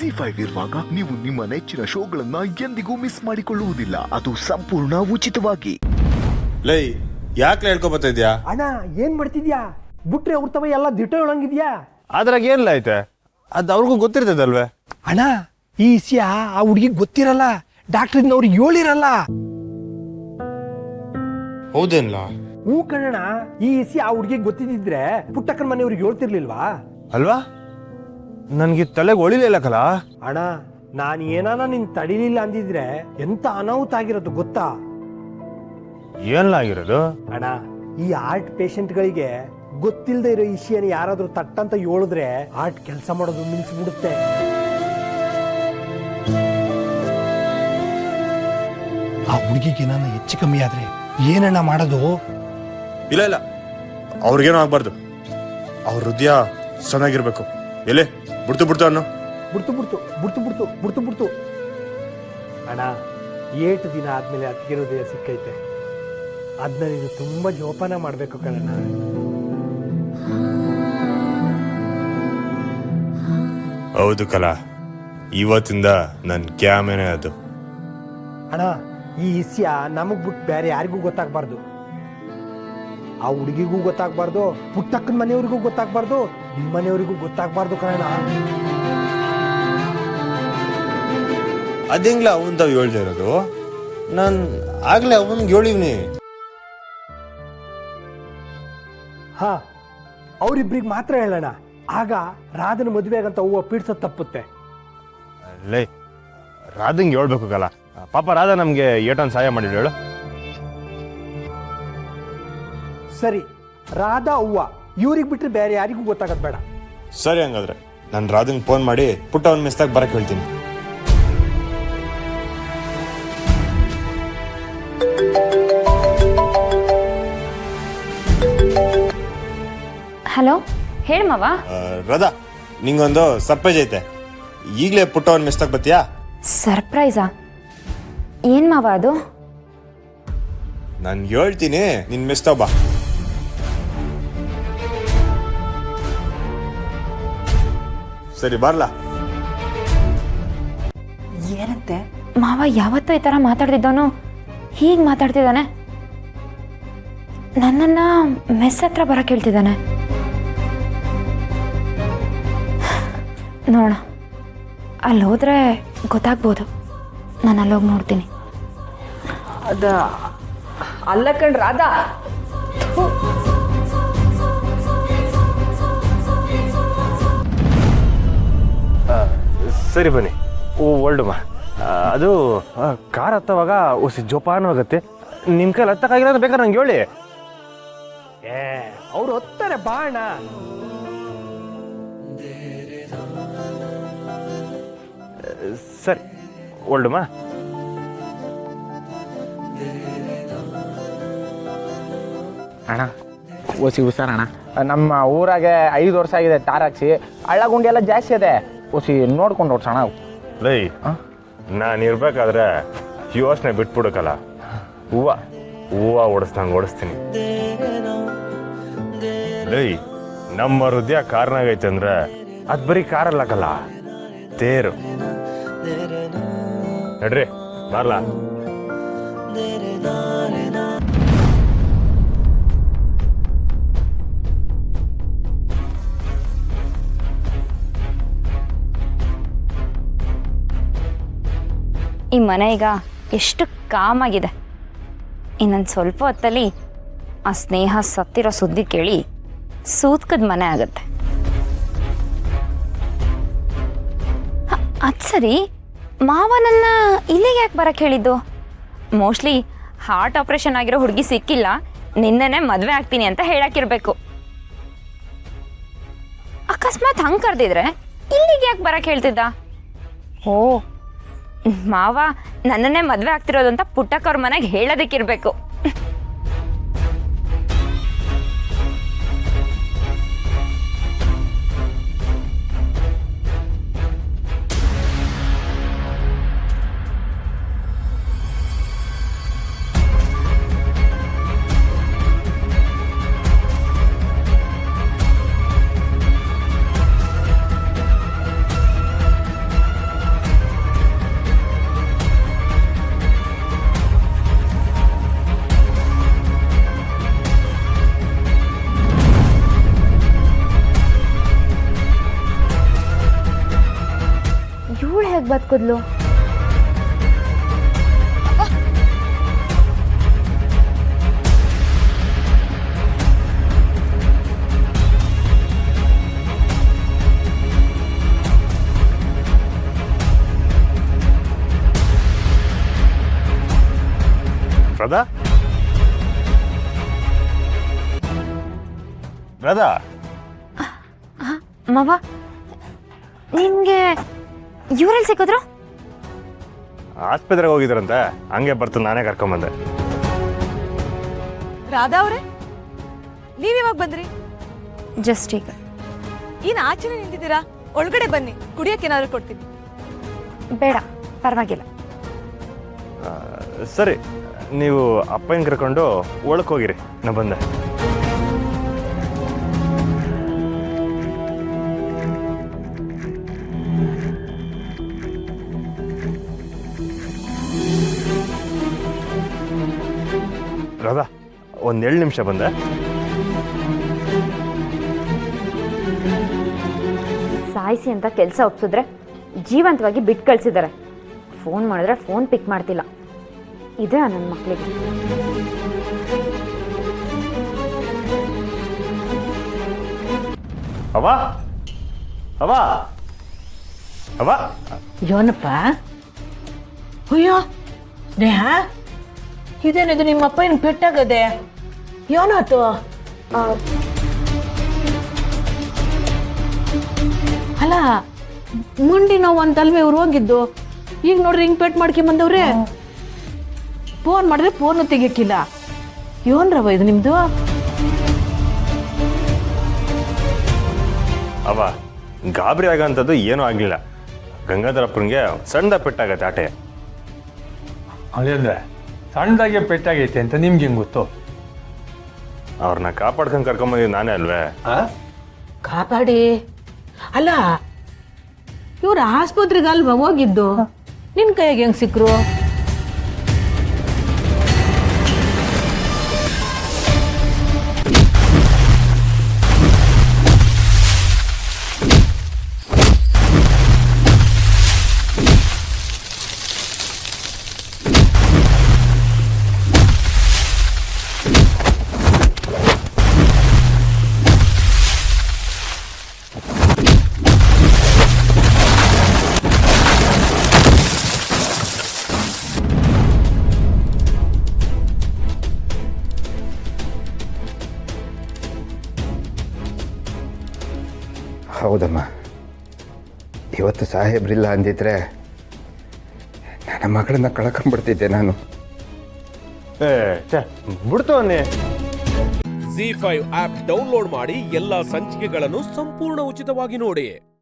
ಜಿ5 ಇರುವಾಗ ನೀವು ನಿಮ್ಮ ನೆಚ್ಚಿನ ಶೋಗಳನ್ನ ಎಂದಿಗೂ ಮಿಸ್ ಮಾಡಿಕೊಳ್ಳುವುದಿಲ್ಲ. ಅದು ಸಂಪೂರ್ಣ ಉಚಿತವಾಗಿ. ಲೈ ಯಾಕೆ ಹೇಳ್ಕೊಬತ್ತಾ ಇದ್ಯಾ? ಅಣ್ಣ ಏನ್ ಮಾಡ್ತಿದ್ಯಾ? ಬಿಟ್ರೆ ಅವ್ರ ತವ ಎಲ್ಲ ದಿಟ್ಟ ಹೇಳಂಗಿದ್ಯಾ? ಅದ್ರಾಗ ಏನಿಲ್ಲ ಐತೆ, ಅದು ಅವ್ರಿಗೂ ಗೊತ್ತಿರ್ತದಲ್ವೇ? ಅಣ್ಣ ಈ ವಿಷಯ ಆ ಹುಡುಗಿಗೆ ಗೊತ್ತಿರಲ್ಲ, ಡಾಕ್ಟರ್ ಅವ್ರಿಗೆ ಹೇಳಿರಲ್ಲ. ಹೌದೇನ್ಲ? ಹ್ಞೂ ಕಣ್ಣ, ಈ ವಿಷಯ ಆ ಹುಡುಗಿಗೆ ಗೊತ್ತಿದ್ದಿದ್ರೆ ಪುಟ್ಟಕ್ಕನ ಮನೆಯವ್ರಿಗೆ ಹೇಳ್ತಿರ್ಲಿಲ್ವಾ? ಅಲ್ವಾ? ನನ್ಗೆ ತಲೆಗೆ ಒಳಿಲಿಲ್ಲ ಕಲ. ಅಣ್ಣ ನಾನು ಏನಾನ ನಿನ್ ತಡಿಲಿಲ್ಲ ಅಂದಿದ್ರೆ ಎಂತ ಅನಾಹುತ ಆಗಿರೋದು ಗೊತ್ತಾ? ಏನ್ಲ ಆಗಿರೋದು? ಅಣ್ಣ ಈ ಹಾರ್ಟ್ ಪೇಷಂಟ್ಗಳಿಗೆ ಗೊತ್ತಿಲ್ಲದೆ ಇರೋ ವಿಷಯನ ಯಾರಾದ್ರೂ ತಟ್ಟಂತ ಹೇಳಿದ್ರೆ ಹಾರ್ಟ್ ಕೆಲಸ ಮಾಡೋದು ನಿಲ್ಸ್ಬಿಡುತ್ತೆ. ಆ ಹುಡುಗಿಗೆ ನಾನು ಹೆಚ್ಚು ಕಮ್ಮಿ ಆದ್ರೆ ಏನಣ್ಣ ಮಾಡೋದು? ಇಲ್ಲ ಇಲ್ಲ, ಅವ್ರಿಗೇನು ಆಗ್ಬಾರ್ದು. ಅವ್ರ ಹೃದಯ ಚೆನ್ನಾಗಿರ್ಬೇಕು. ಎಲೆ ಬಿಡ್ತು ಬಿಡ್ತು ಅನ್ನೋ ಬಿಡ್ತು. ಅಣ್ಣ 8 ದಿನ ಆದ್ಮೇಲೆ ಅತ್ತಿಗೆ ಹೃದಯ ಸಿಕ್ಕೈತೆ. ಅದನ್ನ ನೀನು ತುಂಬಾ ಜೋಪಾನ ಮಾಡ್ಬೇಕು ಕಣಣ್ಣ. ಹೌದು ಕಲಾ, ಇವತ್ತಿಂದ ನನ್ನ ಕ್ಯಾಮೇನೆ ಅದು. ಅಣ್ಣ ಈ ವಿಷಯ ನಮಗ್ ಬಿಟ್ಟು ಬೇರೆ ಯಾರಿಗೂ ಗೊತ್ತಾಗ್ಬಾರ್ದು. ಆ ಹುಡುಗಿಗೂ ಗೊತ್ತಾಗ್ಬಾರ್ದು, ಪುಟ್ಟಕ್ಕನ ಮನೆಯವ್ರಿಗೂ ಗೊತ್ತಾಗ್ಬಾರ್ದು, ನಿಮ್ಮ ಮನೆಯವ್ರಿಗೂ ಗೊತ್ತಾಗ್ಬಾರ್ದು ಕಣ. ಅದಿಂಗ್ಲ ಅವಂತ ಹೇಳ್ದೆ ಇರೋದು? ನಾನು ಆಗ್ಲೇ ಅವನ್ಗೆ ಹೇಳಿವ್ನಿ. ಹಾ, ಅವ್ರಿಬ್ರಿಗೆ ಮಾತ್ರ ಹೇಳೋಣ. ಆಗ ರಾಧನ ಮದುವೆ ಆಗಂತ ಹೂವು ಪೀಡ್ಸೋದು ತಪ್ಪುತ್ತೆ. ಲೇ, ರಾಧಂಗೆ ಹೇಳ್ಬೇಕು ಕಲ. ಪಾಪ ರಾಧಾ ನಮ್ಗೆ ಏಟೊಂದು ಸಹಾಯ ಮಾಡಿದ್ರು ಹೇಳು. ಸರಿ, ರಾಧಾ ಹೂವ ಇವ್ರಿಗೆ ಬಿಟ್ರೆ ಬೇರೆ ಯಾರಿಗೂ ಗೊತ್ತಾಗದ್ ಬೇಡ. ಸರಿ, ಹಂಗಾದ್ರೆ ನಾನು ರಾಧಂಗೆ ಫೋನ್ ಮಾಡಿ ಪುಟ್ಟ ಅವ್ನ ಮೆಸ್ತಾಗ ಬರಕ್ಕೆ ಹೇಳ್ತೀನಿ. ಹಲೋ, ಹೇಳ ಮಾವ. ರಾಧಾ, ನಿಂಗೊಂದು ಸರ್ಪ್ರೈಸ್ ಐತೆ. ಈಗಲೇ ಪುಟ್ಟ ಅವ್ನ ಮೆಸ್ತಾಗ ಬತ್ತೀಯಾ? ಸರ್ಪ್ರೈಸಾ? ಏನ್ ಮಾವ ಅದು? ನಾನು ಹೇಳ್ತೀನಿ, ನಿನ್ ಮೆಸ್ತಾಗ ಬಾ. ಸರಿ, ಬರ್ಲಾ? ಏನಂತೆ ಮಾವ? ಯಾವತ್ತೂ ಈ ತರ ಮಾತಾಡ್ತಿದ್ದವನು ಹೀಗ್ ಮಾತಾಡ್ತಿದ್ದಾನೆ. ನನ್ನನ್ನ ಮೆಸ್ ಹತ್ರ ಬರಕ್ ಹೇಳ್ತಿದ್ದಾನೆ. ನೋಡ, ಅಲ್ಲಿ ಹೋದ್ರೆ ಗೊತ್ತಾಗ್ಬೋದು. ನಾನು ಅಲ್ಲೋಗಿ ನೋಡ್ತೀನಿ. ಅದ ಅಲ್ಲ ಕಣ್ ರಾಧಾ, ಸರಿ ಬನ್ನಿ. ಒಳ್ಳುಮ್ಮ, ಅದು ಕಾರ್ ಹತ್ತವಾಗ ಒಸಿ ಜೋಪಾನವಾಗತ್ತೆ. ನಿಮ್ ಕೈಲಿ ಹತ್ತಕ್ಕಾಗಿಲ್ಲ ಅಂದ್ರೆ ಬೇಕಾದ್ರೆ ನಂಗೆ ಹೇಳಿ. ಅವ್ರು ಹೊತ್ತಾರೆ ಬಾಣ. ಸರಿ, ಒಳ್ಳುಮ್ಮ. ಅಣ್ಣ ಓಸಿ ಹುಷಾರಣ್ಣ. ನಮ್ಮ ಊರಾಗೆ 5 ವರ್ಷ ಆಗಿದೆ ಟಾರ್ ಹಾಕ್ಸಿ. ಹಳ್ಳ ಗುಂಡಿ ಎಲ್ಲ ಜಾಸ್ತಿ ಇದೆ. ಓಸಿ ನೋಡ್ಕೊಂಡು ಓಡ್ಸೋಣ. ಲೈ, ನಾನು ಇರ್ಬೇಕಾದ್ರೆ ಯೋಚನೆ ಬಿಟ್ಬಿಡಕಲ್ಲ. ಹೂವ ಓಡಿಸ್ದಂಗೆ ಓಡಿಸ್ತೀನಿ. ಲೈ, ನಮ್ಮ ಹೃದಯ ಕಾರ್ನಾಗೈತೆ ಅಂದ್ರೆ ಅದು ಬರೀ ಕಾರಲ್ಲಕಲ್ಲ, ತೇರು. ನಡ್ರಿ, ಬರ್ಲಾ? ಈ ಮನೆ ಈಗ ಎಷ್ಟು ಕಾಮಾಗಿದೆ. ಇನ್ನೊಂದು ಸ್ವಲ್ಪ ಹೊತ್ತಲ್ಲಿ ಆ ಸ್ನೇಹ ಸತ್ತಿರೋ ಸುದ್ದಿ ಕೇಳಿ ಸೂತ್ಕದ ಮನೆ ಆಗತ್ತೆ. ಅದು ಸರಿ, ಮಾವನನ್ನ ಇಲ್ಲಿಗೆ ಯಾಕೆ ಬರಕ್ಕೆ ಹೇಳಿದ್ದು? ಮೋಸ್ಟ್ಲಿ ಹಾರ್ಟ್ ಆಪರೇಷನ್ ಆಗಿರೋ ಹುಡುಗಿ ಸಿಕ್ಕಿಲ್ಲ, ನಿನ್ನೆನೆ ಮದುವೆ ಆಗ್ತೀನಿ ಅಂತ ಹೇಳಕ್ಕಿರ್ಬೇಕು. ಅಕಸ್ಮಾತ್ ಹಂಗೆ ಕರೆದಿದ್ರೆ ಇಲ್ಲಿಗೆ ಯಾಕೆ ಬರಕ್ಕೆ ಹೇಳ್ತಿದ್ದ? ಓ, ಮಾವ ನನ್ನನ್ನೇ ಮದುವೆ ಆಗ್ತಿರೋದು ಅಂತ ಪುಟ್ಟಕ್ಕವ್ರ ಮನೆಗೆ ಹೇಳೋದಕ್ಕಿರ್ಬೇಕು. ಯಾಕೆ ಬದುಕಿದ್ಲು? ರಾಧಾ ರಾಧಾ ಮಾವ, ನಿಮ್ಗೆ ಇವರಲ್ಲಿ ಸಿಕ್ಕಿದ್ರು? ಆಸ್ಪತ್ರೆಗೆ ಹೋಗಿದ್ರಂತೆ, ಹಂಗೆ ಬರ್ತು ನಾನೇ ಕರ್ಕೊಂಬಂದೆ. ರಾಧಾ ಅವರೇ, ನೀವಿವಾಗ ಬಂದ್ರಿ? ಜಸ್ಟ್ ಈಗ. ಏನ್ ಆಚೆನೆ ನಿಂತಿದ್ದೀರಾ? ಒಳಗಡೆ ಬನ್ನಿ, ಕುಡಿಯಕ್ಕೆ ಏನಾದ್ರು ಕೊಡ್ತೀನಿ. ಬೇಡ, ಪರವಾಗಿಲ್ಲ. ಸರಿ, ನೀವು ಅಪ್ಪನ ಕರ್ಕೊಂಡು ಒಳಕ್ಕೆ ಹೋಗಿರಿ, ನಾ ಬಂದೆ. ರಾಧಾ, ಒಂದು 7 ನಿಮಿಷ ಬಂದೆ. ಸಾಯಿಸಿ ಅಂತ ಕೆಲಸ ಒಪ್ಸಿದ್ರೆ ಜೀವಂತವಾಗಿ ಬಿಟ್ಟು ಕಳಿಸಿದ್ದಾರೆ. ಫೋನ್ ಮಾಡಿದ್ರೆ ಫೋನ್ ಪಿಕ್ ಮಾಡ್ತಿಲ್ಲ. ಇದೇ ನನ್ನ ಮಕ್ಕಳಿಗೆ. ಅವ್ವ ಅವ್ವ ಅವ್ವ, ಯೋನಪ್ಪ, ಅಯ್ಯೋ ನೇಹ, ಇದೇನಿದು ನಿಮ್ಮ ಅಪ್ಪ ಏನು ಪೆಟ್ಟಾಗದೆ? ಯೋನಾತು? ಅಲ್ಲ, ಮುಂಡಿ ನೋವು ಅಂತಲ್ವೇ ಇವ್ರು ಹೋಗಿದ್ದು, ಈಗ ನೋಡ್ರಿ ಹಿಂಗೆ ಪೆಟ್ ಮಾಡ್ಕೊಂಬಂದವ್ರೆ. ಫೋನ್ ಮಾಡಿದ್ರೆ ಫೋನು ತೆಗಿಯಕ್ಕಿಲ್ಲ. ಯೋನ್ರವ ಇದು ನಿಮ್ದು? ಅವ್ವ, ಗಾಬರಿ ಆಗೋಂಥದ್ದು ಏನೂ ಆಗಲಿಲ್ಲ. ಗಂಗಾಧರಪ್ಪನಿಗೆ ಸಣ್ಣ ಪೆಟ್ಟಾಗತ್ತೆ ಆಟೆ. ಅದೇಂದ್ರೆ ಸಣ್ಣದಾಗೆ ಪೆಟ್ಟಾಗೈತೆ ಅಂತ ನಿಮ್ಗೆ ಹೆಂಗೆ ಗೊತ್ತು? ಅವ್ರನ್ನ ಕಾಪಾಡ್ಕೊಂಡು ಕರ್ಕೊಂಬಂದಿದ್ದು ನಾನೇ ಅಲ್ವೇ? ಕಾಪಾಡಿ ಅಲ್ಲ, ಇವ್ರು ಆಸ್ಪತ್ರೆಗೆ ಅಲ್ವಾ ಹೋಗಿದ್ದು? ನಿನ್ ಕೈಯಾಗ ಹೆಂಗ್ ಸಿಕ್ರು? ಹೌದಮ್ಮ, ಇವತ್ತು ಸಾಹೇಬ್ರಿಲ್ಲ ಅಂದಿದ್ರೆ ನನ್ನ ಮಗಳನ್ನ ಕಳ್ಕೊಂಡ್ಬಿಡ್ತಿದ್ದೆ ನಾನು. ಬಿಡ್ತು ಅನ್ನಿ. ZEE5 ಆಪ್ ಡೌನ್ಲೋಡ್ ಮಾಡಿ ಎಲ್ಲಾ ಸಂಚಿಕೆಗಳನ್ನು ಸಂಪೂರ್ಣ ಉಚಿತವಾಗಿ ನೋಡಿ.